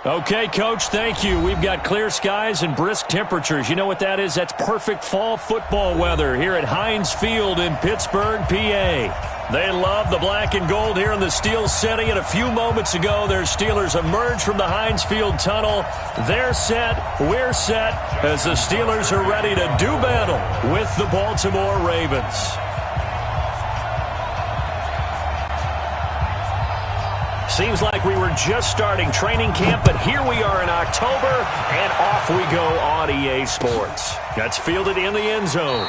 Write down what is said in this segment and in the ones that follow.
Okay, Coach, thank you. We've got clear skies and brisk temperatures. You know what that is? That's perfect fall football weather here at Heinz Field in Pittsburgh, PA. They love the black and gold here in the Steel City, and a few moments ago, their Steelers emerged from the Heinz Field tunnel. They're set, we're set, as the Steelers are ready to do battle with the Baltimore Ravens. Seems like we were just starting training camp, but here we are in October, and off we go on EA Sports. That's fielded in the end zone.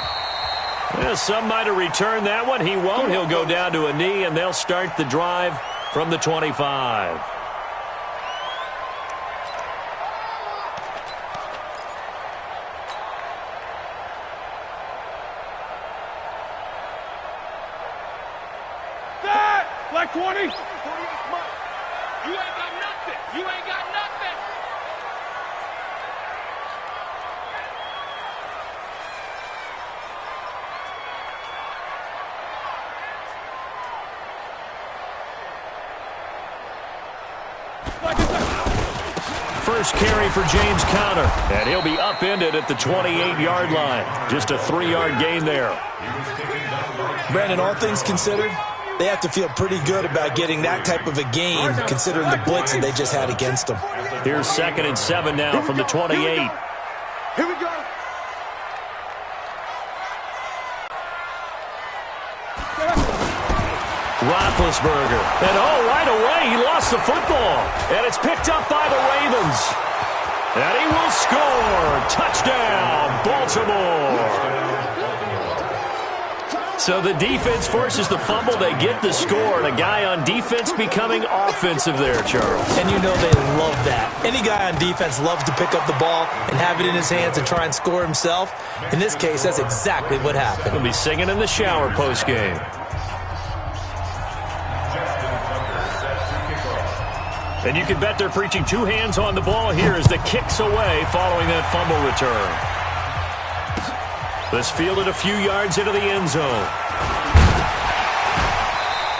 Well, some might have returned that one. He won't. He'll go down to a knee, and they'll start the drive from the 25. Like 20. You ain't got nothing. You ain't got nothing. First carry for James Conner, and he'll be upended at the 28-yard line. Just a 3-yard gain there. Brandon, all things considered, they have to feel pretty good about getting that type of a gain, considering the blitz that they just had against them. Here's 2nd and 7 now from the 28. Here we go. Roethlisberger. And right away, he lost the football. And it's picked up by the Ravens. And he will score. Touchdown, Baltimore. So the defense forces the fumble. They get the score. And a guy on defense becoming offensive there, Charles. And you know they love that. Any guy on defense loves to pick up the ball and have it in his hands and try and score himself. In this case, that's exactly what happened. He'll be singing in the shower postgame. And you can bet they're preaching two hands on the ball here as the kick's away following that fumble return. This fielded a few yards into the end zone.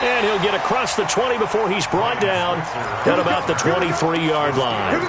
And he'll get across the 20 before he's brought down at about the 23-yard line.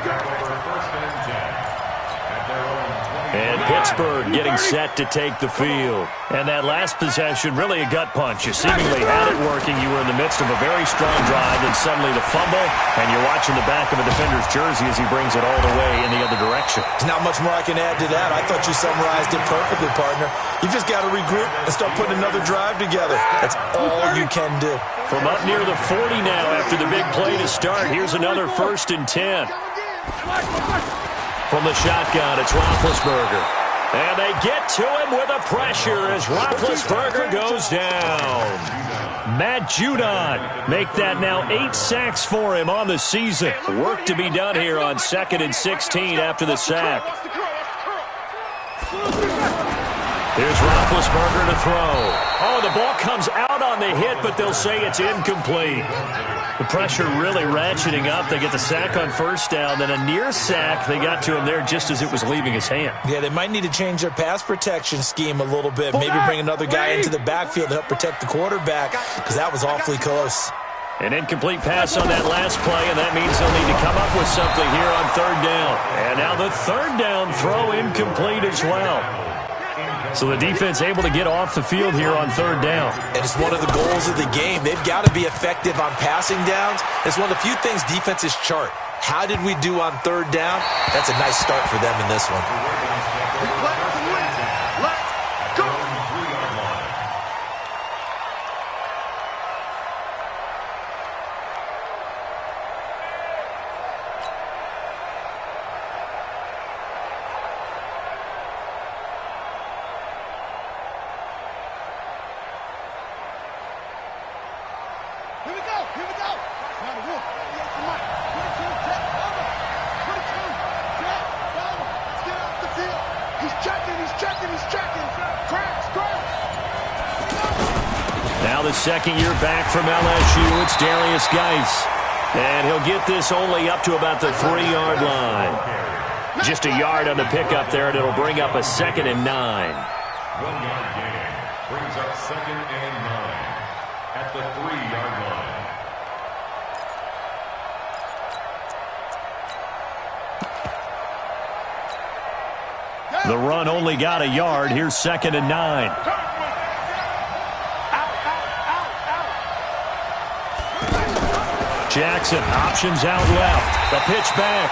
And Pittsburgh getting set to take the field. And that last possession, really a gut punch. You seemingly had it working. You were in the midst of a very strong drive, and suddenly the fumble, and you're watching the back of a defender's jersey as he brings it all the way in the other direction. There's not much more I can add to that. I thought you summarized it perfectly, partner. You just got to regroup and start putting another drive together. That's all you can do. From up near the 40 now after the big play to start, here's another 1st and 10. From the shotgun, it's Roethlisberger. And they get to him with a pressure as Roethlisberger goes down. Matt Judon make that now 8 sacks for him on the season. Work to be done here on 2nd and 16 after the sack. Here's Roethlisberger to throw. Oh, the ball comes out on the hit, but they'll say it's incomplete. The pressure really ratcheting up. They get the sack on 1st down, then a near sack. They got to him there just as it was leaving his hand. Yeah, they might need to change their pass protection scheme a little bit. Maybe bring another guy into the backfield to help protect the quarterback, because that was awfully close. An incomplete pass on that last play, and that means they'll need to come up with something here on 3rd down. And now the 3rd down throw incomplete as well. So the defense able to get off the field here on 3rd down. And it's one of the goals of the game. They've got to be effective on passing downs. It's one of the few things defenses chart. How did we do on 3rd down? That's a nice start for them in this one. Now the 2nd year back from LSU, it's Darius Geis. And he'll get this only up to about the 3-yard line. Just a yard on the pickup there, and it'll bring up a 2nd and 9. 1-yard gain brings up 2nd and 9 at the 3-yard line. The run only got a yard. Here's 2nd and 9. Jackson options out left. The pitch back.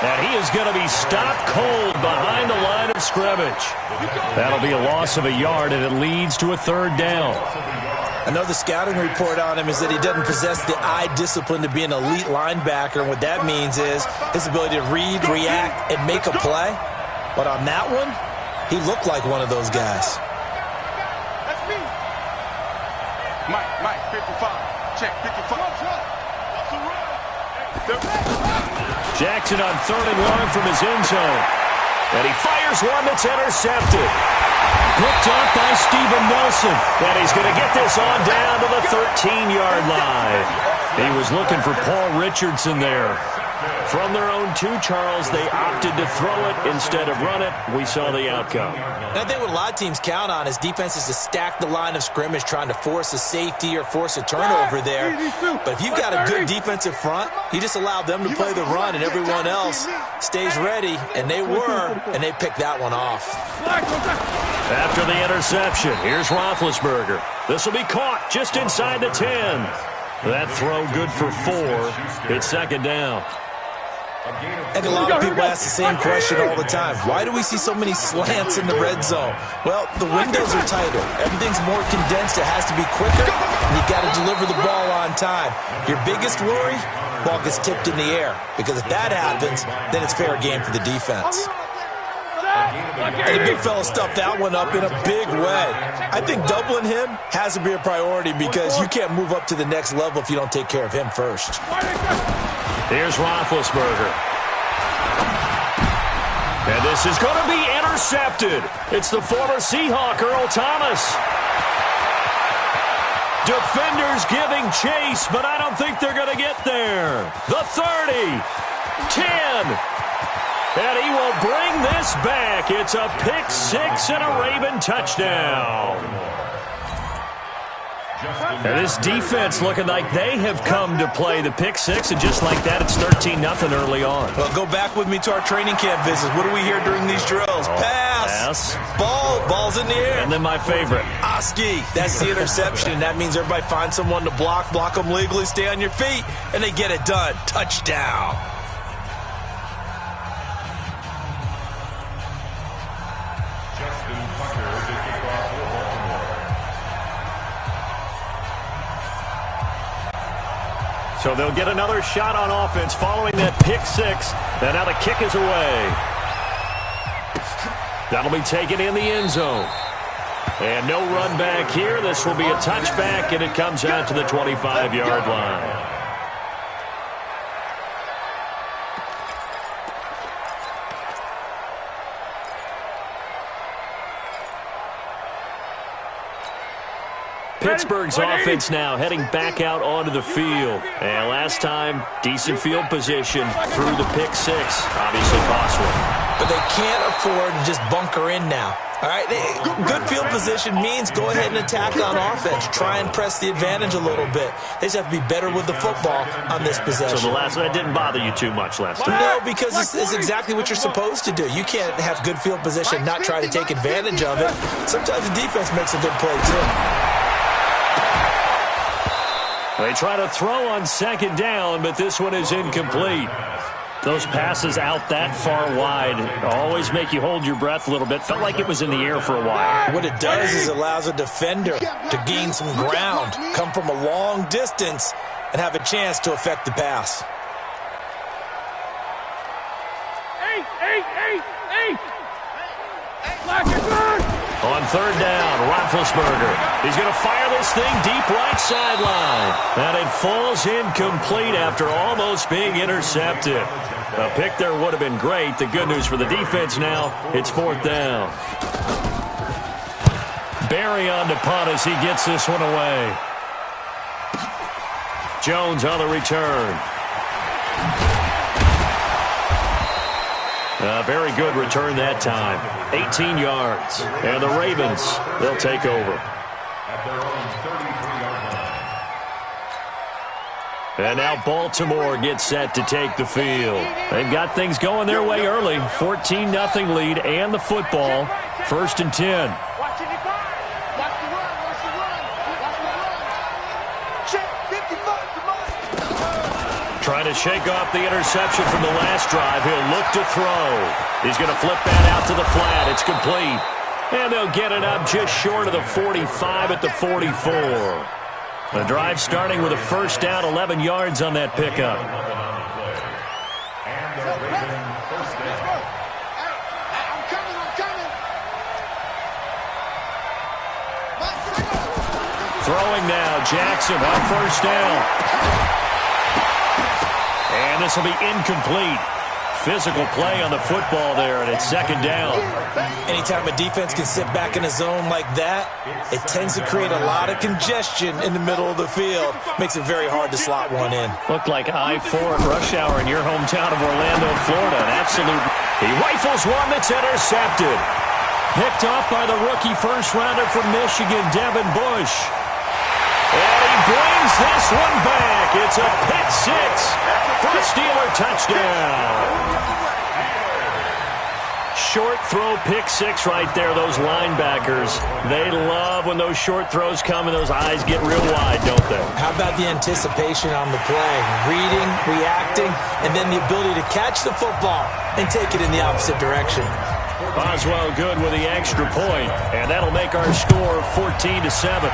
And he is going to be stopped cold behind the line of scrimmage. That'll be a loss of a yard, and it leads to a 3rd down. Another scouting report on him is that he doesn't possess the eye discipline to be an elite linebacker. And what that means is his ability to read, react, and make a play. But on that one, he looked like one of those guys. That's me. Mike, 55. Check, 55. Jackson on 3rd and 1 from his end zone. And he fires one that's intercepted. Picked up by Steven Nelson. And he's going to get this on down to the 13-yard line. He was looking for Paul Richardson there. From their own 2, Charles, they opted to throw it instead of run it. We saw the outcome. And I think what a lot of teams count on is defenses to stack the line of scrimmage, trying to force a safety or force a turnover there. But if you've got a good defensive front, you just allow them to play the run, and everyone else stays ready. And they were, and they picked that one off. After the interception, here's Roethlisberger. This will be caught just inside the 10. That throw good for 4. It's 2nd down. And a lot of people ask the same question all the time. Why do we see so many slants in the red zone? Well, the windows are tighter. Everything's more condensed. It has to be quicker, and you've got to deliver the ball on time. Your biggest worry? Ball gets tipped in the air. Because if that happens, then it's fair game for the defense. And the big fella stuffed that one up in a big way. I think doubling him has to be a priority because you can't move up to the next level if you don't take care of him first. Here's Roethlisberger. And this is going to be intercepted. It's the former Seahawk, Earl Thomas. Defenders giving chase, but I don't think they're going to get there. The 30, 10. And he will bring this back. It's a pick 6 and a Raven touchdown. And this defense looking like they have come to play the pick 6, and just like that, it's 13-0 early on. Well, go back with me to our training camp visits. What do we hear during these drills? Pass. Ball's in the air. And then my favorite. Oski. That's the interception. That means everybody finds someone to block them legally, stay on your feet, and they get it done. Touchdown. So they'll get another shot on offense following that pick 6. And now the kick is away. That'll be taken in the end zone. And no run back here. This will be a touchback, and it comes out to the 25-yard line. Pittsburgh's offense now heading back out onto the field. And last time, decent field position through the pick 6. Obviously costly. But they can't afford to just bunker in now. All right, good field position means go ahead and attack on offense. Try and press the advantage a little bit. They just have to be better with the football on this possession. So the last one didn't bother you too much last time? No, because it's exactly what you're supposed to do. You can't have good field position and not try to take advantage of it. Sometimes the defense makes a good play, too. They try to throw on 2nd down, but this one is incomplete. Those passes out that far wide always make you hold your breath a little bit. Felt like it was in the air for a while. What it does is it allows a defender to gain some ground, come from a long distance, and have a chance to affect the pass. On 3rd down, Roethlisberger. He's going to fire this thing deep right sideline. And it falls incomplete after almost being intercepted. A pick there would have been great. The good news for the defense now, it's 4th down. Barry on to punt as he gets this one away. Jones on the return. A very good return that time. 18 yards. And the Ravens, they'll take over. At their own 33-yard line. And now Baltimore gets set to take the field. They've got things going their way early. 14-0 lead and the football. 1st and 10. Watch it, watch the run, watch the run, watch the run. Check, 55, come on. Trying to shake off the interception from the last drive. He'll look to throw. He's going to flip that out to the flat. It's complete. And they'll get it up just short of the 45 at the 44. The drive starting with a 1st down, 11 yards on that pickup. And the Ravens first down. I'm coming. Throwing now, Jackson on 1st down. And this will be incomplete. Physical play on the football there, and it's 2nd down. Anytime a defense can sit back in a zone like that, it tends to create a lot of congestion in the middle of the field. Makes it very hard to slot one in. Looked like I-4 at rush hour in your hometown of Orlando, Florida. An absolute... He rifles one that's intercepted. Picked off by the rookie first-rounder from Michigan, Devin Bush. And he brings this one back. It's a pick 6 for a Steeler touchdown. Short throw, pick 6 right there. Those linebackers, they love when those short throws come and those eyes get real wide, don't they? How about the anticipation on the play? Reading, reacting, and then the ability to catch the football and take it in the opposite direction. Boswell good with the extra point, and that'll make our score 14-7.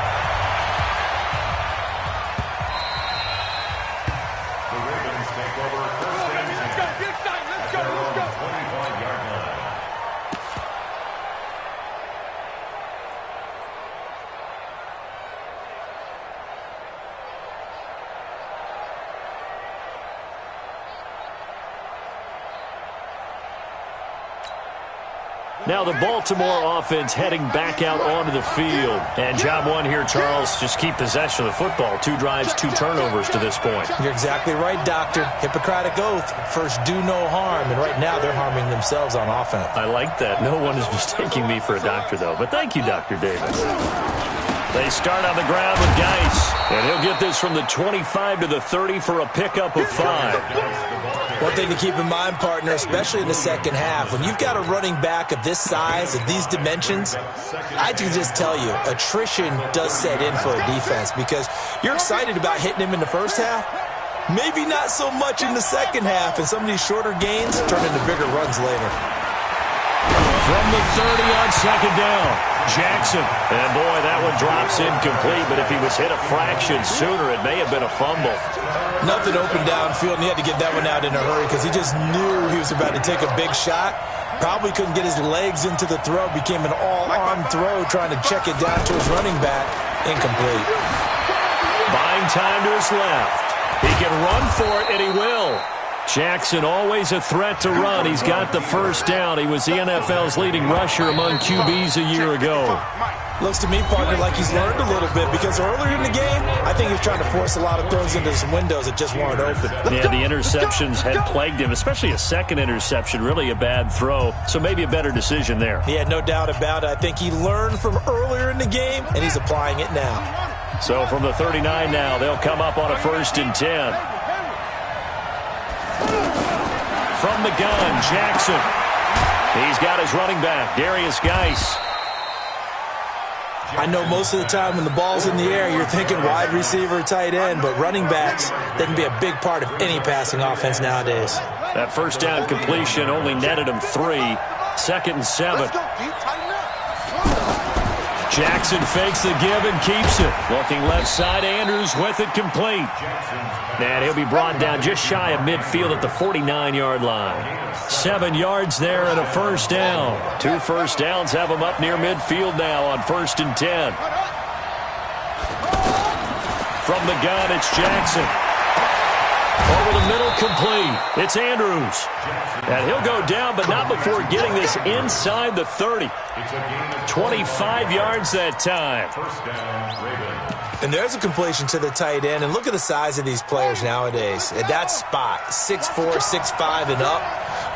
Now the Baltimore offense heading back out onto the field. And job one here, Charles, just keep possession of the football. 2 drives, 2 turnovers to this point. You're exactly right, Doctor. Hippocratic oath. First, do no harm. And right now, they're harming themselves on offense. I like that. No one is mistaking me for a doctor, though. But thank you, Dr. Davis. They start on the ground with Geis. And he'll get this from the 25 to the 30 for a pickup of 5. One thing to keep in mind, partner, especially in the second half, when you've got a running back of this size, of these dimensions, I can just tell you, attrition does set in for a defense because you're excited about hitting him in the first half. Maybe not so much in the second half, and some of these shorter gains turn into bigger runs later. From the 30 on 2nd down, Jackson. And boy, that one drops incomplete, but if he was hit a fraction sooner, it may have been a fumble. Nothing open downfield, and he had to get that one out in a hurry because he just knew he was about to take a big shot. Probably couldn't get his legs into the throw. Became an all-arm throw trying to check it down to his running back. Incomplete. Buying time to his left. He can run for it, and he will. Jackson always a threat to run. He's got the 1st down. He was the NFL's leading rusher among QBs a year ago. Looks to me, partner, like he's learned a little bit because earlier in the game, I think he was trying to force a lot of throws into some windows that just weren't open. Yeah, the interceptions had plagued him, especially a second interception, really a bad throw. So maybe a better decision there. Yeah, no doubt about it. I think he learned from earlier in the game, and he's applying it now. So from the 39 now, they'll come up on a 1st and 10. From the gun, Jackson. He's got his running back, Darius Geis. I know most of the time when the ball's in the air, you're thinking wide receiver, tight end, but running backs, they can be a big part of any passing offense nowadays. That 1st down completion only netted him 3. 2nd and 7. Jackson fakes the give and keeps it. Looking left side, Andrews with it complete. And he'll be brought down just shy of midfield at the 49-yard line. 7 yards there and a 1st down. 2 first downs have him up near midfield now on 1st and 10. From the gun, it's Jackson. Over the middle, complete. It's Andrews. And he'll go down, but not before getting this inside the 30. 25 yards that time. And there's a completion to the tight end. And look at the size of these players nowadays. At that spot, 6'4", 6'5", and up.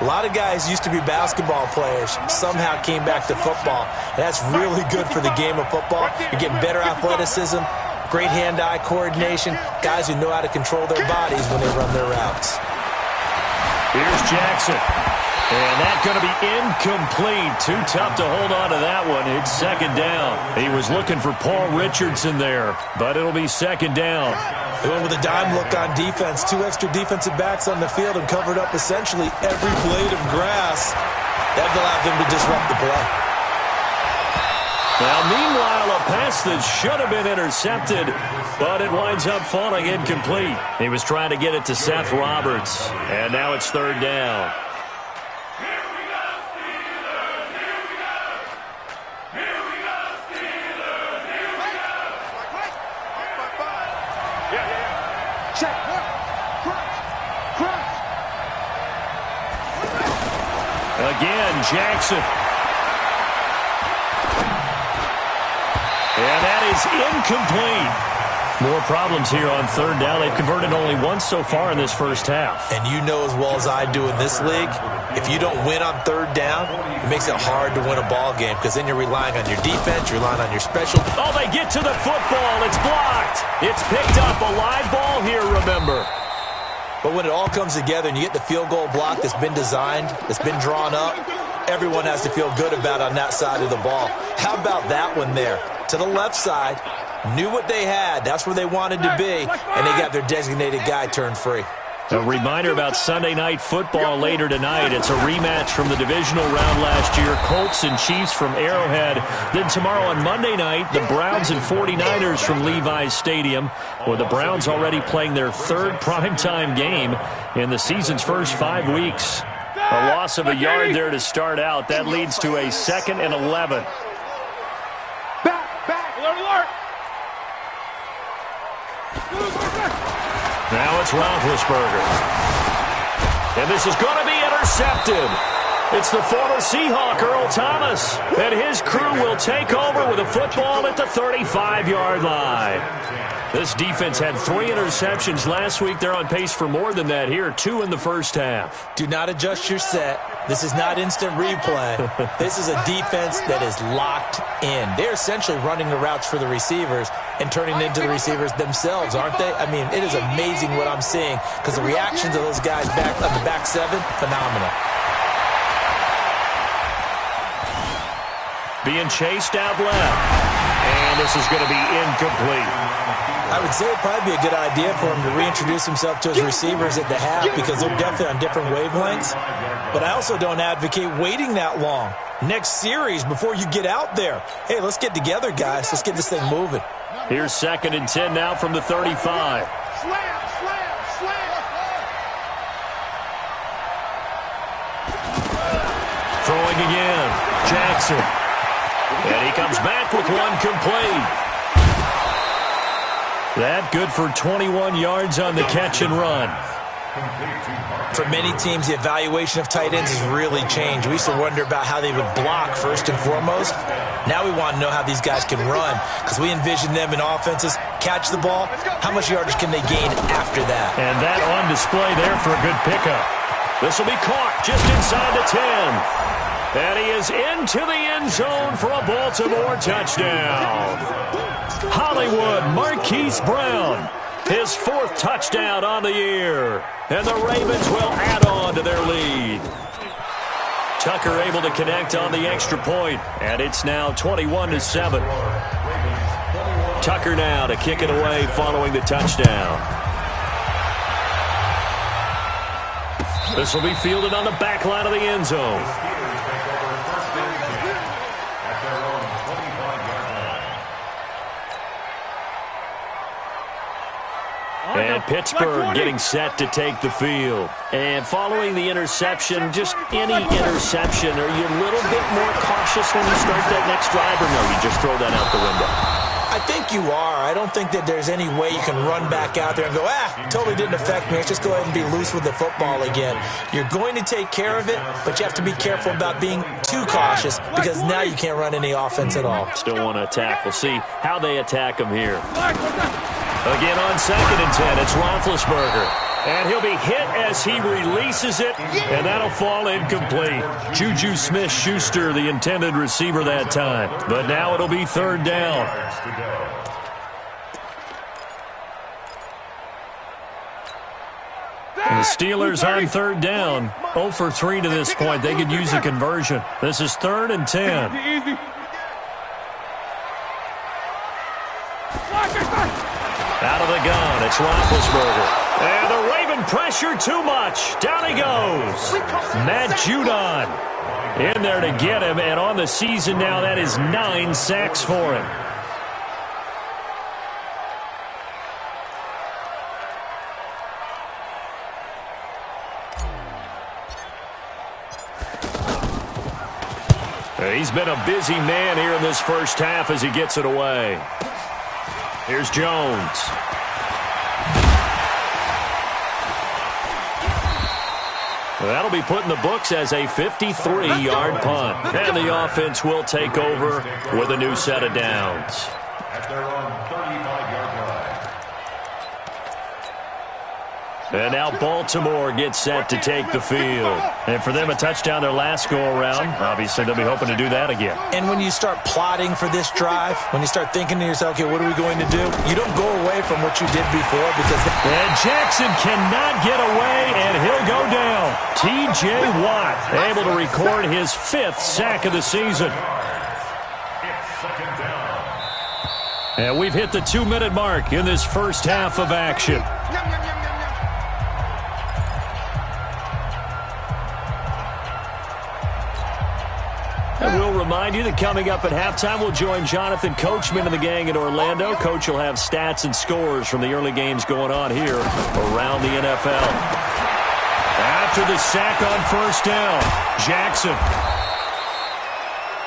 A lot of guys used to be basketball players, somehow came back to football. And that's really good for the game of football. You're getting better athleticism, great hand-eye coordination, guys who know how to control their bodies when they run their routes. Here's Jackson. And that's going to be incomplete. Too tough to hold on to that one. It's second down. He was looking for Paul Richardson there, but it'll be second down. They went with a dime look on defense. 2 extra defensive backs on the field and covered up essentially every blade of grass. That allowed them to disrupt the play. Now, meanwhile, a pass that should have been intercepted, but it winds up falling incomplete. He was trying to get it to Seth Roberts, and now it's third down. Again, Jackson. And that is incomplete. More problems here on third down. They've converted only once so far in this first half. And you know as well as I do in this league, if you don't win on third down, it makes it hard to win a ball game because then you're relying on your defense, you're relying on your special. Oh, they get to the football. It's blocked. It's picked up. A live ball here, remember. But when it all comes together and you get the field goal block that's been designed, that's been drawn up, everyone has to feel good about on that side of the ball. How about that one there? To the left side, knew what they had. That's where they wanted to be, and they got their designated guy turned free. A reminder about Sunday Night Football later tonight. It's a rematch from the divisional round last year. Colts and Chiefs from Arrowhead. Then tomorrow on Monday night, the Browns and 49ers from Levi's Stadium. With the Browns already playing their third primetime game in the season's first 5 weeks. A loss of a yard there to start out. That leads to a 2nd and 11. Back, alert. Now it's Roethlisberger. And this is going to be intercepted. It's the former Seahawk, Earl Thomas. And his crew will take over with a football at the 35-yard line. This defense had 3 interceptions last week. They're on pace for more than that here. 2 in the first half. Do not adjust your set. This is not instant replay. This is a defense that is locked in. They're essentially running the routes for the receivers and turning into the receivers themselves, aren't they? I mean, it is amazing what I'm seeing because the reactions of those guys back on the back 7, phenomenal. Being chased out left. And this is going to be incomplete. I would say it'd probably be a good idea for him to reintroduce himself to his receivers at the half because they're definitely on different wavelengths. But I also don't advocate waiting that long. Next series before you get out there. Hey, let's get together, guys. Let's get this thing moving. Here's 2nd and 10 now from the 35. Slam. Throwing again. Jackson. And he comes back with one complete. That good for 21 yards on the catch and run. For many teams, the evaluation of tight ends has really changed. We used to wonder about how they would block first and foremost. Now we want to know how these guys can run because we envision them in offenses, catch the ball, how much yardage can they gain after that? And that on display there for a good pickup. This will be caught just inside the 10. And he is into the end zone for a Baltimore touchdown. Hollywood Marquise Brown, his 4th touchdown on the year. And the Ravens will add on to their lead. Tucker able to connect on the extra point, and it's now 21-7. Tucker now to kick it away following the touchdown. This will be fielded on the back line of the end zone. And Pittsburgh getting set to take the field. And following the interception, just any interception, are you a little bit more cautious when you start that next drive, or no, you just throw that out the window? I think you are. I don't think that there's any way you can run back out there and go, totally didn't affect me. Let's just go ahead and be loose with the football again. You're going to take care of it, but you have to be careful about being too cautious because now you can't run any offense at all. Still want to attack. We'll see how they attack him here. Again on 2nd and 10, it's Roethlisberger. And he'll be hit as he releases it, and that'll fall incomplete. Juju Smith-Schuster, the intended receiver that time. But now it'll be 3rd down. Steelers on third down. 0 for 3 to this point. They could use a conversion. This is 3rd and 10. Easy. Out of the gun, it's Roethlisberger. And the Raven pressure too much. Down he goes. Matt Judon in there to get him. And on the season now, that is 9 sacks for him. He's been a busy man here in this first half as he gets it away. Here's Jones. That'll be put in the books as a 53-yard punt. And the offense will take over with a new set of downs. At their own 35-yard line. And now Baltimore gets set to take the field. And for them, a touchdown their last go-around. Obviously, they'll be hoping to do that again. And when you start plotting for this drive, when you start thinking to yourself, okay, what are we going to do? You don't go away from what you did before because... And Jackson cannot get away, and he'll go down. T.J. Watt able to record his 5th sack of the season. It's 2nd down. And we've hit the 2-minute mark in this first half of action. And we'll remind you that coming up at halftime, we'll join Jonathan Coachman and the gang in Orlando. Coach will have stats and scores from the early games going on here around the NFL. After the sack on first down, Jackson.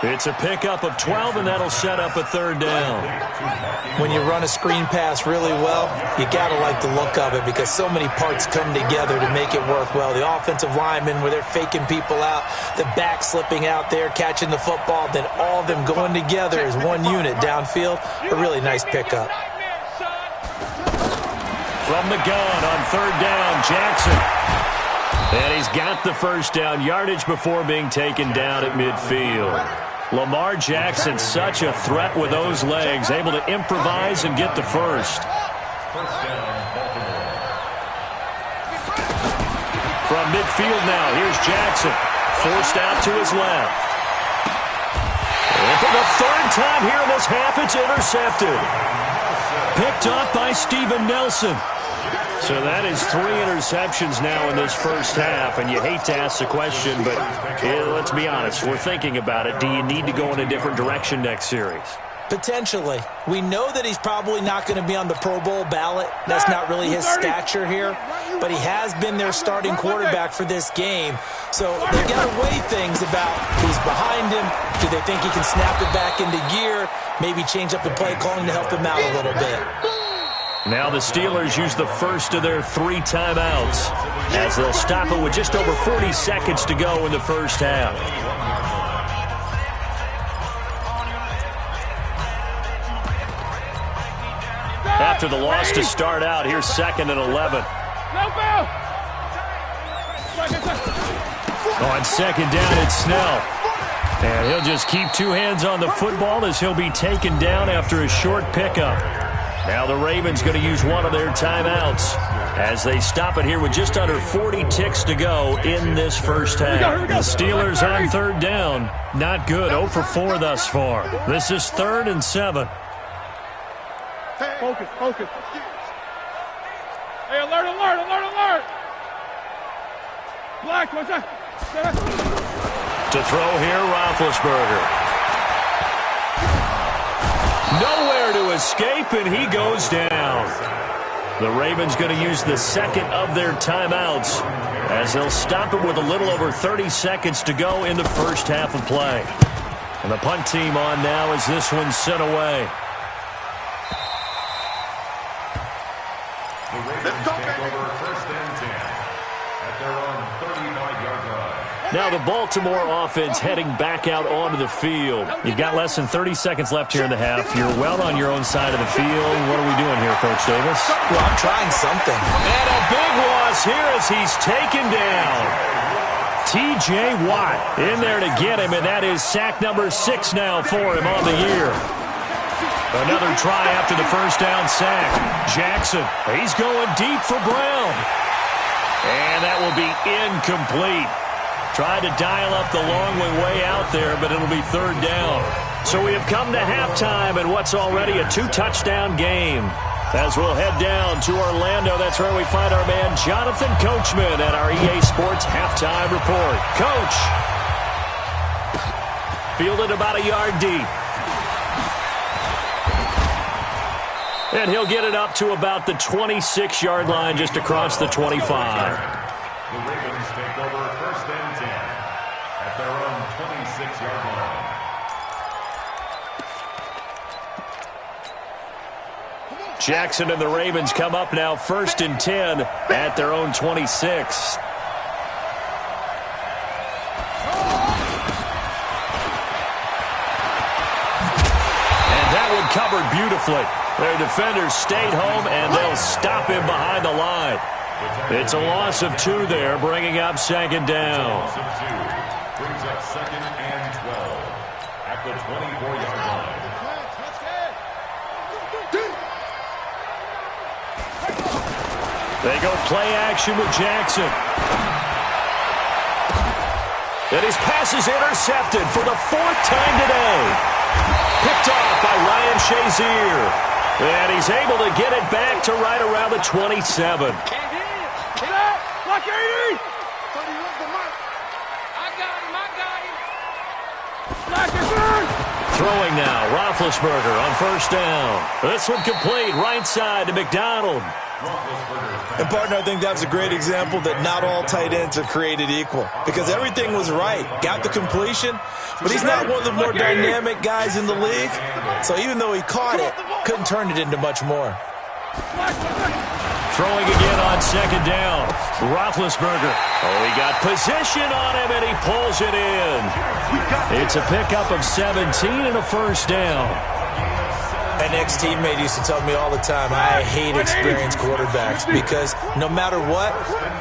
It's a pickup of 12, and that'll set up a 3rd down. When you run a screen pass really well, you got to like the look of it because so many parts come together to make it work well. The offensive linemen, where they're faking people out, the back slipping out there, catching the football, then all of them going together as one unit downfield. A really nice pickup. From the gun on 3rd down, Jackson. And he's got the first down yardage before being taken down at midfield. Lamar Jackson, such a threat with those legs, able to improvise and get the first. First down, Baltimore. From midfield now, here's Jackson. Forced out to his left. And for the 3rd time here in this half, it's intercepted. Picked off by Steven Nelson. So that is 3 interceptions now in this first half, and you hate to ask the question, but let's be honest, we're thinking about it. Do you need to go in a different direction next series? Potentially. We know that he's probably not going to be on the Pro Bowl ballot. That's not really his stature here, but he has been their starting quarterback for this game. So they've got to weigh things about who's behind him. Do they think he can snap it back into gear? Maybe change up the play calling to help him out a little bit. Now the Steelers use the first of their 3 timeouts as they'll stop it with just over 40 seconds to go in the first half. After the loss to start out, here's 2nd and 11. On 2nd down, it's Snell. And he'll just keep 2 hands on the football as he'll be taken down after a short pickup. Now the Ravens going to use one of their timeouts as they stop it here with just under 40 ticks to go in this first half. The Steelers on 3rd down. Not good. 0 for 4 thus far. This is 3rd and 7. Focus, focus. Hey, alert, alert, alert, alert. Black, what's that? To throw here, Roethlisberger. Nowhere to escape, and he goes down. The Ravens going to use the 2nd of their timeouts as they'll stop it with a little over 30 seconds to go in the first half of play. And the punt team on now as this one's sent away. The Ravens take over 1st and 10 at their own 35-yard line. Now the Baltimore offense heading back out onto the field. You've got less than 30 seconds left here in the half. You're well on your own side of the field. What are we doing here, Coach Davis? Well, I'm trying something. And a big loss here as he's taken down. T.J. Watt in there to get him, and that is sack number 6 now for him on the year. Another try after the first down sack. Jackson, he's going deep for Brown. And that will be incomplete. Tried to dial up the long way out there, but it'll be third down. So we have come to halftime in what's already a two-touchdown game. As we'll head down to Orlando, that's where we find our man Jonathan Coachman at our EA Sports Halftime Report. Coach. Fielded about a yard deep. And he'll get it up to about the 26-yard line just across the 25. The Ravens take over first and 10 at their own 26-yard line. Jackson and the Ravens come up now first and 10 at their own 26. And that one covered beautifully. Their defenders stayed home, and they'll stop him behind the line. It's a loss of 2 there, bringing up second down. Loss of 2 brings up second and 12 at the 24-yard line. They go play action with Jackson. And his pass is intercepted for the 4th time today. Picked off by Ryan Shazier. And he's able to get it back to right around the 27. Get up! Block 80! I got him! Block it, burn! Throwing now, Roethlisberger on first down. This one complete, right side to McDonald. And, partner, I think that was a great example that not all tight ends are created equal. Because everything was right. Got the completion, but he's not one of the more dynamic guys in the league. So even though he caught it, couldn't turn it into much more. Throwing again on second down. Roethlisberger. Oh, he got position on him, and he pulls it in. It's a pickup of 17 and a first down. An ex-teammate used to tell me all the time, I hate experienced quarterbacks because no matter what,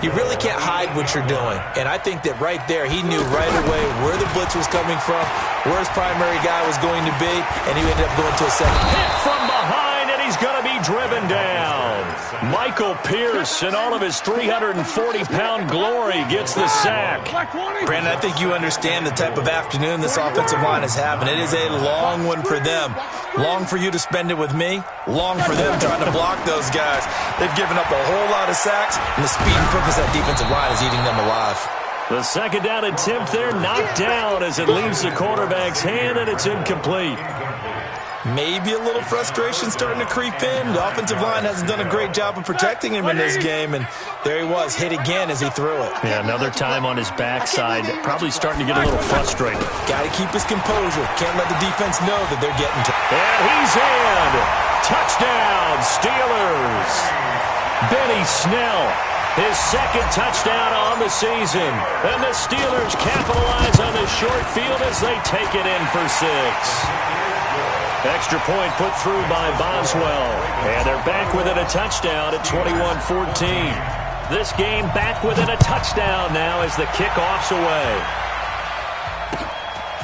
you really can't hide what you're doing. And I think that right there, he knew right away where the blitz was coming from, where his primary guy was going to be, and he ended up going to a second. Hit from behind, and he's going to be driven down. Michael Pierce, in all of his 340-pound glory, gets the sack. Brandon, I think you understand the type of afternoon this offensive line is having. It is a long one for them. Long for you to spend it with me. Long for them trying to block those guys. They've given up a whole lot of sacks, and the speed and quickness of that defensive line is eating them alive. The second down attempt there knocked down as it leaves the quarterback's hand, and it's incomplete. Maybe a little frustration starting to creep in. The offensive line hasn't done a great job of protecting him in this game, and there he was, hit again as he threw it. Yeah, another time on his backside, probably starting to get a little frustrated. Got to keep his composure. Can't let the defense know that they're getting to him. And he's in. Touchdown, Steelers. Benny Snell, his second touchdown on the season. And the Steelers capitalize on the short field as they take it in for 6. Extra point put through by Boswell. And they're back within a touchdown at 21-14. This game back within a touchdown now as the kickoff's away.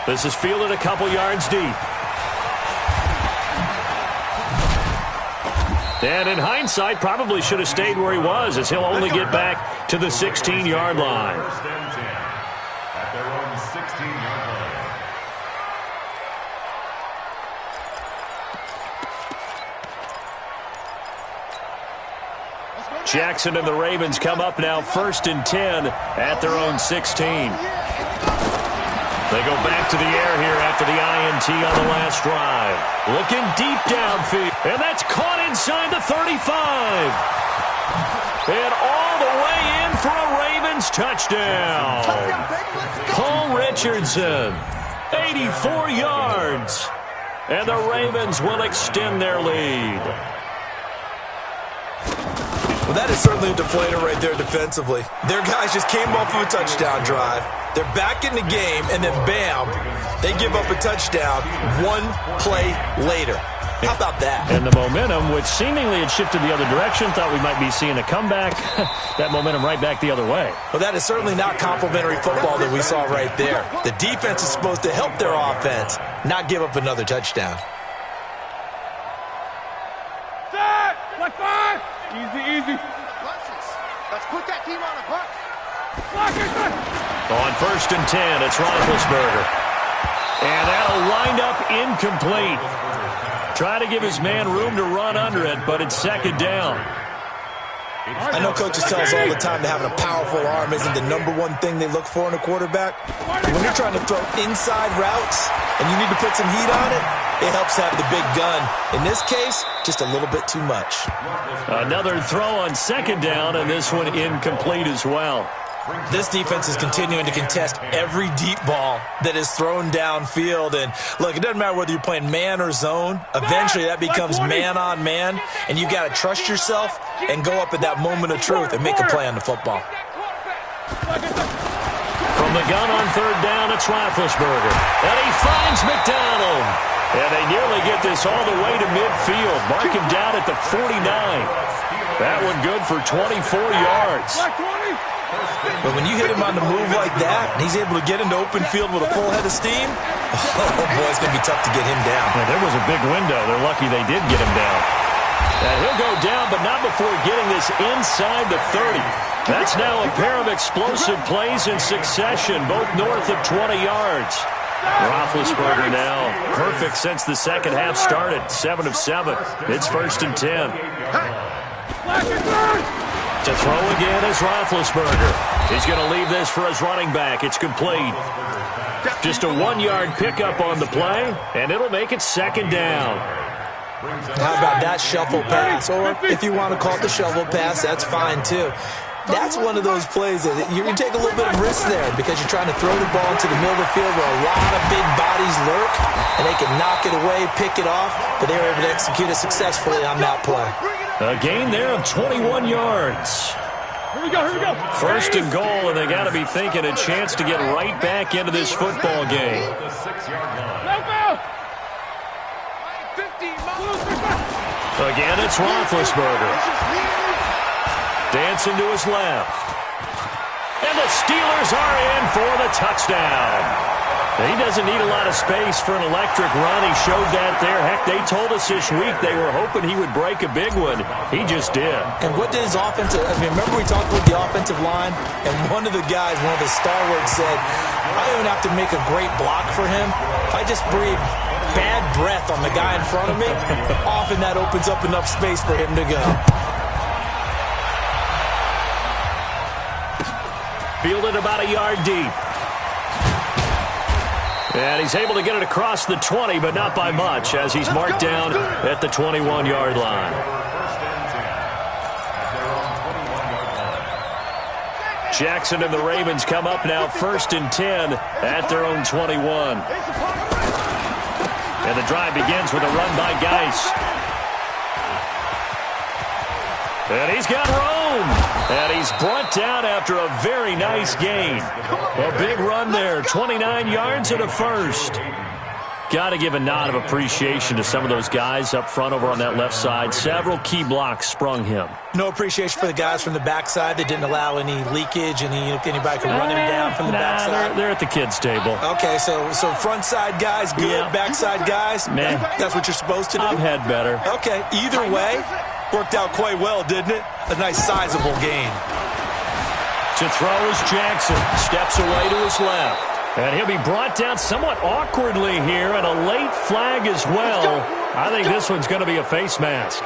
This is fielded a couple yards deep. And in hindsight, probably should have stayed where he was as he'll only get back to the 16-yard line. First and 10 at their own 16-yard line. Jackson and the Ravens come up now first and 10 at their own 16. They go back to the air here after the INT on the last drive. Looking deep downfield. And that's caught inside the 35. And all the way in for a Ravens touchdown. Paul Richardson, 84 yards. And the Ravens will extend their lead. Well, that is certainly a deflator right there defensively. Their guys just came off of a touchdown drive. They're back in the game, and then bam, they give up a touchdown one play later. How about that? And the momentum, which seemingly had shifted the other direction, thought we might be seeing a comeback. That momentum right back the other way. Well, that is certainly not complimentary football that we saw right there. The defense is supposed to help their offense, not give up another touchdown. Set! Like 5! Easy, easy. Let's put that team on a buck. On 1st and 10, it's Roethlisberger. And that'll wind up incomplete. Try to give his man room to run under it, but it's 2nd down. I know coaches tell us all the time that having a powerful arm isn't the #1 thing they look for in a quarterback. But when you're trying to throw inside routes and you need to put some heat on it, it helps have the big gun. In this case, just a little bit too much. Another throw on 2nd down, and this one incomplete as well. This defense is continuing to contest every deep ball that is thrown downfield. And, look, it doesn't matter whether you're playing man or zone. Eventually, that becomes man-on-man, and you got to trust yourself and go up at that moment of truth and make a play on the football. From the gun on 3rd down, it's Roethlisberger. And he finds McDonald. And they nearly get this all the way to midfield. Mark him down at the 49. That one good for 24 yards. But when you hit him on the move like that, and he's able to get into open field with a full head of steam, oh, boy, it's going to be tough to get him down. Well, there was a big window. They're lucky they did get him down. And he'll go down, but not before getting this inside the 30. That's now a pair of explosive plays in succession, both north of 20 yards. Roethlisberger now perfect since the second half started. 7 of 7. It's 1st and 10. To throw again is Roethlisberger. He's going to leave this for his running back. It's complete. Just a 1-yard pickup on the play, and it'll make it 2nd down. How about that shuffle pass? Or if you want to call it the shovel pass, that's fine too. That's one of those plays that you're going to take a little bit of risk there because you're trying to throw the ball into the middle of the field where a lot of big bodies lurk, and they can knock it away, pick it off, but they were able to execute it successfully on that play. A gain there of 21 yards. Here we go. 1st and goal, and they got to be thinking a chance to get right back into this football game. Again, it's Roethlisberger. Dancing to his left. And the Steelers are in for the touchdown. He doesn't need a lot of space for an electric run. He showed that there. Heck, they told us this week they were hoping he would break a big one. He just did. And what did his offensive... I mean, remember we talked about the offensive line? And one of the guys, one of the stalwarts said, I don't even have to make a great block for him. I just breathe bad breath on the guy in front of me. Often that opens up enough space for him to go. Fielded about a yard deep. And he's able to get it across the 20, but not by much, as he's marked down at the 21-yard line. Jackson and the Ravens come up now 1st and 10 at their own 21. And the drive begins with a run by Geis. And he's got room. And he's brought down after a very nice gain. A big run there, 29 yards and a first. Got to give a nod of appreciation to some of those guys up front over on that left side. Several key blocks sprung him. No appreciation for the guys from the backside that didn't allow any leakage, anybody could run him down from the backside. They're at the kids' table. Okay, so front side guys good, Yeah. backside guys, Man. that's what you're supposed to do? I've had better. Okay, either way, worked out quite well, didn't it? A nice sizable gain. To throw is Jackson. Steps away to his left. And he'll be brought down somewhat awkwardly here, and a late flag as well. I think this one's going to be a face mask.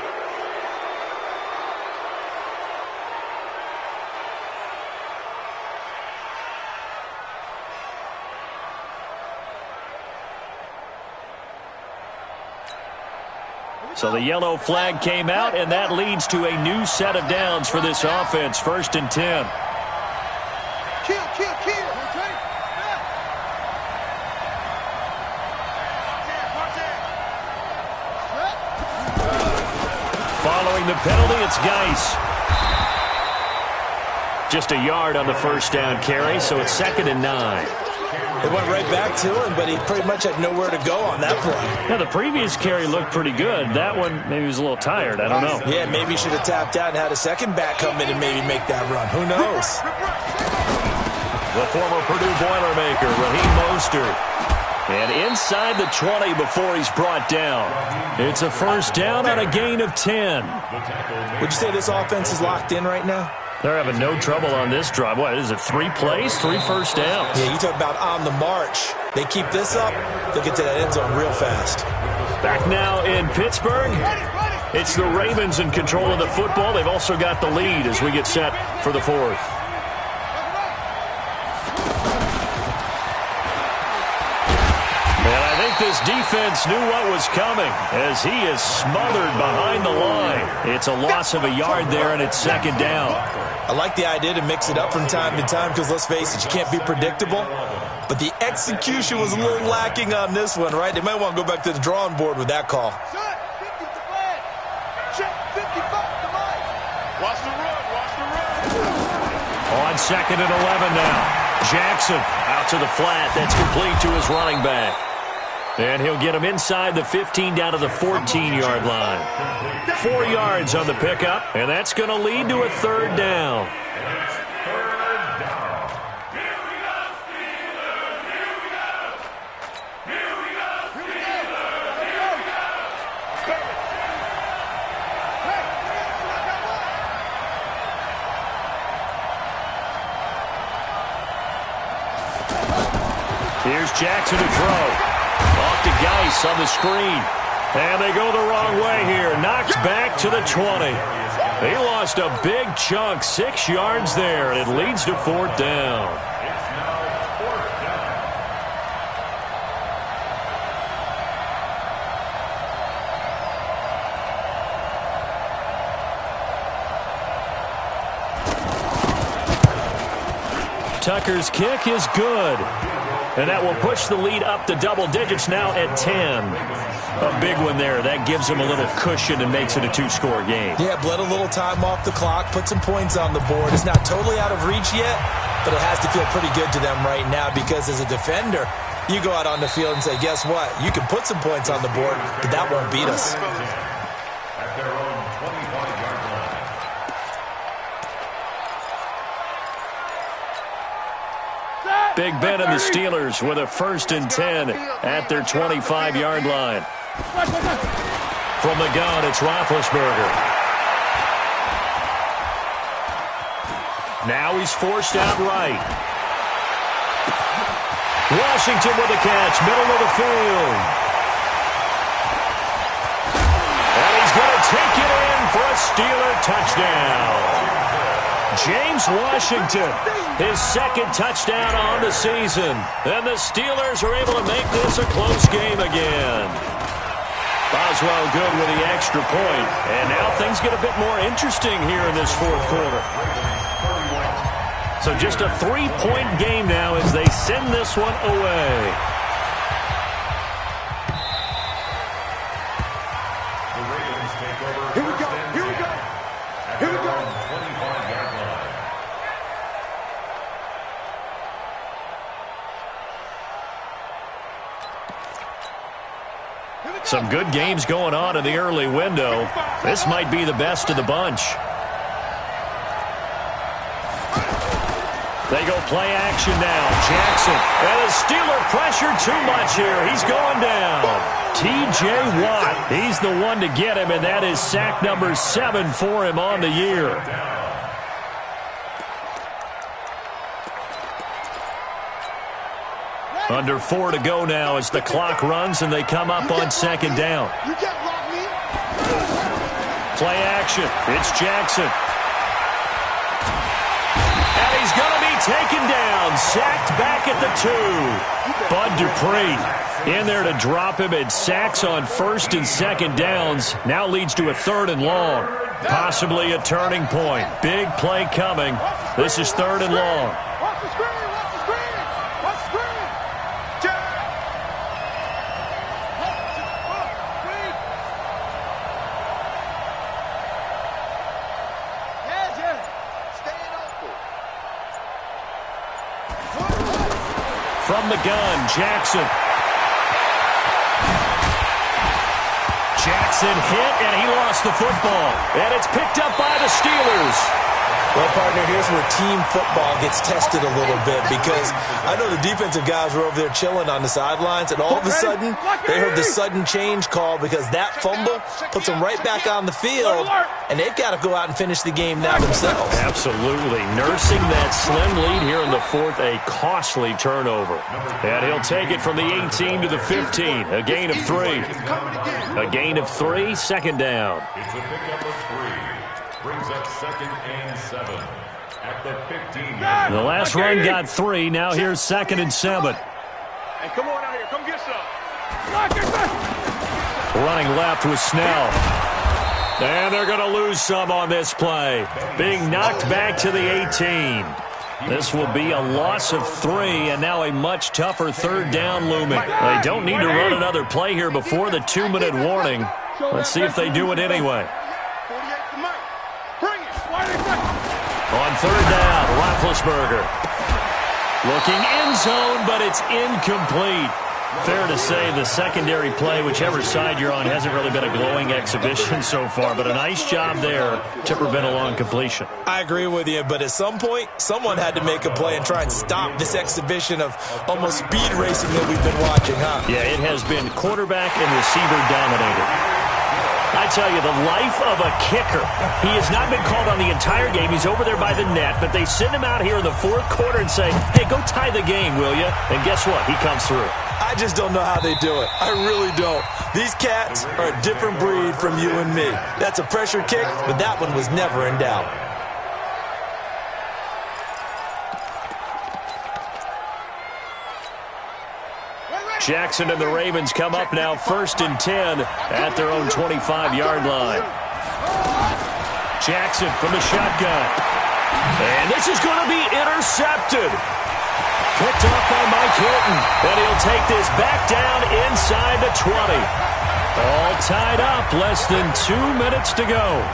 So the yellow flag came out, and that leads to a new set of downs for this offense. 1st and 10. Kill. Following the penalty, it's Geis. Just a yard on the first down carry, so it's 2nd and 9. It went right back to him, but he pretty much had nowhere to go on that play. Now, the previous carry looked pretty good. That one, maybe he was a little tired. I don't know. Yeah, maybe he should have tapped out and had a second back come in and maybe make that run. Who knows? The former Purdue Boilermaker, Raheem Mostert. And inside the 20 before he's brought down. It's a first down on a gain of 10. Would you say this offense is locked in right now? They're having no trouble on this drive. What is it, 3 plays, 3 first downs? Yeah, you talk about on the march. They keep this up, they'll get to that end zone real fast. Back now in Pittsburgh. It's the Ravens in control of the football. They've also got the lead as we get set for the 4th. This defense knew what was coming as he is smothered behind the line. It's a loss of a yard there, and it's 2nd down. I like the idea to mix it up from time to time because, let's face it, you can't be predictable. But the execution was a little lacking on this one, right? They might want to go back to the drawing board with that call. Watch the run, watch the run. On 2nd and 11 now. Jackson out to the flat. That's complete to his running back. And he'll get him inside the 15 down to the 14-yard line. 4 yards on the pickup, and that's going to lead to a 3rd down. Here's Jackson to throw. Off to Geis on the screen. And they go the wrong way here. Knocked back to the 20. He lost a big chunk, 6 yards there, and it leads to 4th down. It's now 4th down. Tucker's kick is good. And that will push the lead up to double digits now at 10. A big one there. That gives them a little cushion and makes it a 2-score game. Yeah, bled a little time off the clock, put some points on the board. It's not totally out of reach yet, but it has to feel pretty good to them right now because as a defender, you go out on the field and say, guess what? You can put some points on the board, but that won't beat us. At their own 25-yard line. Big Ben and the Steelers with a 1st and 10 at their 25-yard line. From the gun, it's Roethlisberger. Now he's forced out right. Washington with a catch, middle of the field. And he's going to take it in for a Steeler touchdown. James Washington, his 2nd touchdown on the season. And the Steelers are able to make this a close game again. Boswell good with the extra point. And now things get a bit more interesting here in this 4th quarter. So just a 3-point game now as they send this one away. The Ravens take over. Here we go, here we go. Here we go. 25-yard line. Some good games going on in the early window. This might be the best of the bunch. They go play action now. Jackson. And the Steeler pressure too much here. He's going down. T.J. Watt. He's the one to get him, and that is sack number 7 for him on the year. Under 4 to go now as the clock runs and they come up on 2nd down. You can't block me. Play action. It's Jackson. And he's going to be taken down. Sacked back at the 2. Bud Dupree in there to drop him, and sacks on 1st and 2nd downs. Now leads to a 3rd and long. Possibly a turning point. Big play coming. This is 3rd and long. Watch the screen, watch the screen. Watch the screen. From the gun, Jackson. Jackson hit, and he lost the football. And it's picked up by the Steelers. Well, partner, here's where team football gets tested a little bit because I know the defensive guys were over there chilling on the sidelines, and all of a sudden, they heard the sudden change call because that fumble puts them right back on the field, and they've got to go out and finish the game now themselves. Absolutely. Nursing that slim lead here in the fourth, a costly turnover. And he'll take it from the 18 to the 15, a gain of 3. A gain of 3, second down. It's a pickup of 3. Brings up 2nd and 7 at the 15. The last run got 3. Now here's 2nd and 7. Hey, come on out here. Come get some. Running left with Snell. And they're going to lose some on this play. Being knocked back to the 18. This will be a loss of 3, and now a much tougher third down looming. They don't need to run another play here before the 2-minute warning. Let's see if they do it anyway. On third down, Roethlisberger. Looking end zone, but it's incomplete. Fair to say the secondary play, whichever side you're on, hasn't really been a glowing exhibition so far, but a nice job there to prevent a long completion. I agree with you, but at some point, someone had to make a play and try and stop this exhibition of almost speed racing that we've been watching, huh? Yeah, it has been quarterback and receiver dominated. I tell you, the life of a kicker. He has not been called on the entire game. He's over there by the net, but they send him out here in the fourth quarter and say, hey, go tie the game, will you? And guess what? He comes through. I just don't know how they do it. I really don't. These cats are a different breed from you and me. That's a pressure kick, but that one was never in doubt. Jackson and the Ravens come up now 1st and 10 at their own 25-yard line. Jackson from the shotgun. And this is going to be intercepted. Picked off by Mike Hilton. And he'll take this back down inside the 20. All tied up, less than 2 minutes to go.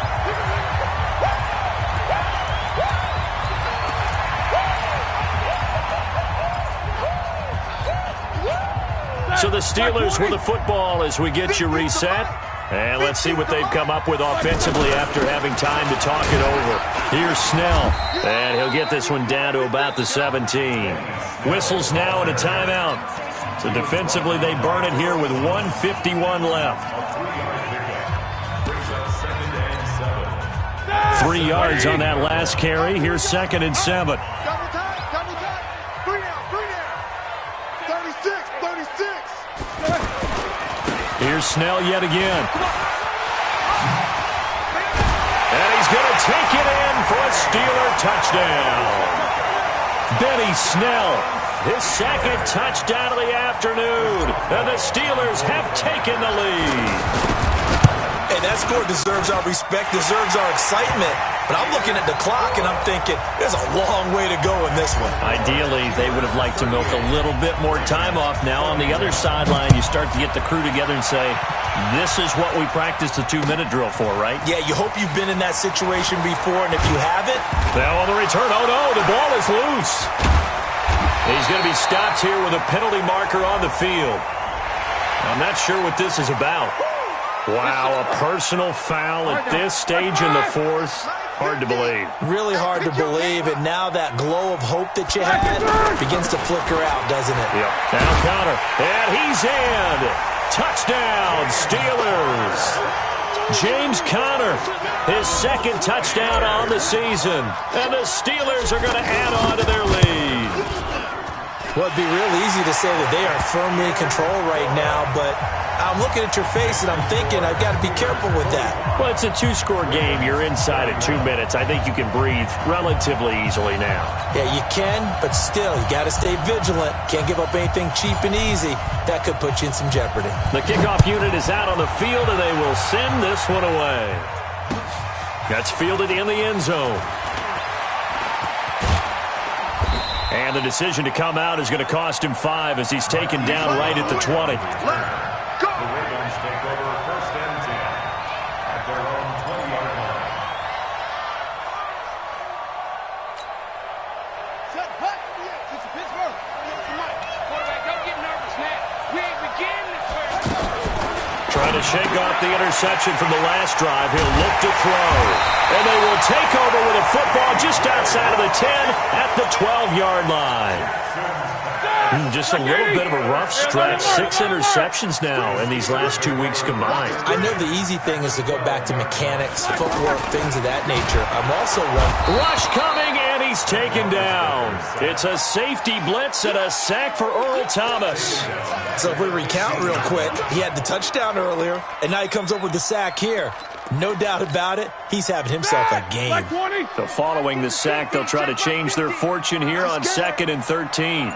So the Steelers with the football as we get you reset. And let's see what they've come up with offensively after having time to talk it over. Here's Snell. And he'll get this one down to about the 17. Whistles now and a timeout. So defensively they burn it here with 1:51 left. 3 yards on that last carry. Here's 2nd and 7. Here's Snell yet again. And he's going to take it in for a Steeler touchdown. Benny Snell, his 2nd touchdown of the afternoon. And the Steelers have taken the lead. Hey, that score deserves our respect, deserves our excitement. But I'm looking at the clock and I'm thinking, there's a long way to go in this one. Ideally, they would have liked to milk a little bit more time off. Now on the other sideline, you start to get the crew together and say, this is what we practiced the 2-minute drill for, right? Yeah, you hope you've been in that situation before, and if you haven't... Now on the return, oh no, the ball is loose. He's going to be stopped here with a penalty marker on the field. I'm not sure what this is about. Wow, a personal foul at this stage in the fourth. Hard to believe. Really hard to believe, and now that glow of hope that you had begins to flicker out, doesn't it? Yep. Now Conner, and he's in. Touchdown, Steelers. James Conner, his 2nd touchdown on the season, and the Steelers are going to add on to their lead. Well, it'd be real easy to say that they are firmly in control right now, but I'm looking at your face and I'm thinking I've got to be careful with that. Well, it's a 2-score game. You're inside at 2 minutes. I think you can breathe relatively easily now. Yeah, you can, but still, you got to stay vigilant. Can't give up anything cheap and easy. That could put you in some jeopardy. The kickoff unit is out on the field, and they will send this one away. That's fielded in the end zone. And the decision to come out is going to cost him 5 as he's taken down right at the 20. The Ravens take over 1st and 10 at their own 20-yard line. Shut up. This is Pittsburgh. Quarterback, don't get nervous, man. We ain't beginning this first. Trying to To shake off the interception from the last drive, he'll look to throw. And they will take over with a football just outside of the 10 at the 12-yard line. Just a little bit of a rough stretch. 6 interceptions now in these last 2 weeks combined. I know the easy thing is to go back to mechanics, footwork, things of that nature. I'm also one. Rush coming, and he's taken down. It's a safety blitz and a sack for Earl Thomas. So if we recount real quick, he had the touchdown earlier, and now he comes up with the sack here. No doubt about it, he's having himself a game. So following the sack, they'll try to change their fortune here on 2nd and 13.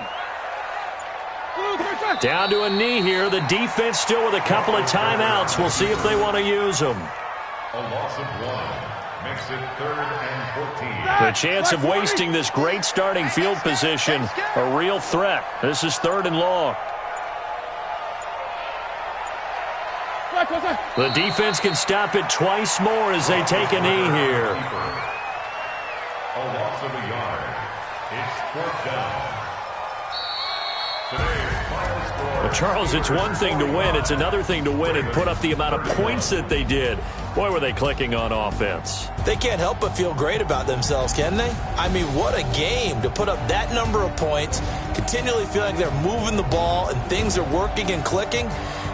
Down to a knee here. The defense still with a couple of timeouts. We'll see if they want to use them. A loss of 1 makes it 3rd and 14. The chance of wasting this great starting field position, a real threat. This is 3rd and long. The defense can stop it twice more as they take a knee here. A loss of a yard. It's 4th down. Today's final score. Well, Charles, it's one thing to win. It's another thing to win and put up the amount of points that they did. Boy, were they clicking on offense. They can't help but feel great about themselves, can they? I mean, what a game to put up that number of points, continually feeling like they're moving the ball and things are working and clicking.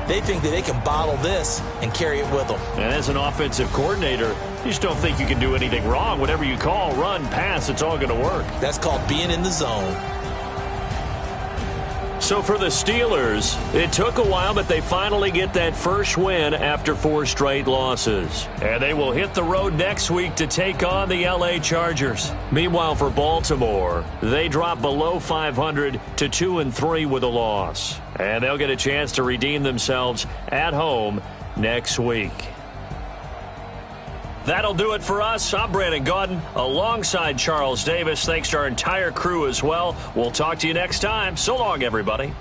They think that they can bottle this and carry it with them. And as an offensive coordinator, you just don't think you can do anything wrong. Whatever you call, run, pass, it's all going to work. That's called being in the zone. So for the Steelers, it took a while, but they finally get that first win after 4 straight losses. And they will hit the road next week to take on the LA Chargers. Meanwhile, for Baltimore, they drop below 500 to 2-3 with a loss. And they'll get a chance to redeem themselves at home next week. That'll do it for us. I'm Brandon Gaudin alongside Charles Davis. Thanks to our entire crew as well. We'll talk to you next time. So long, everybody.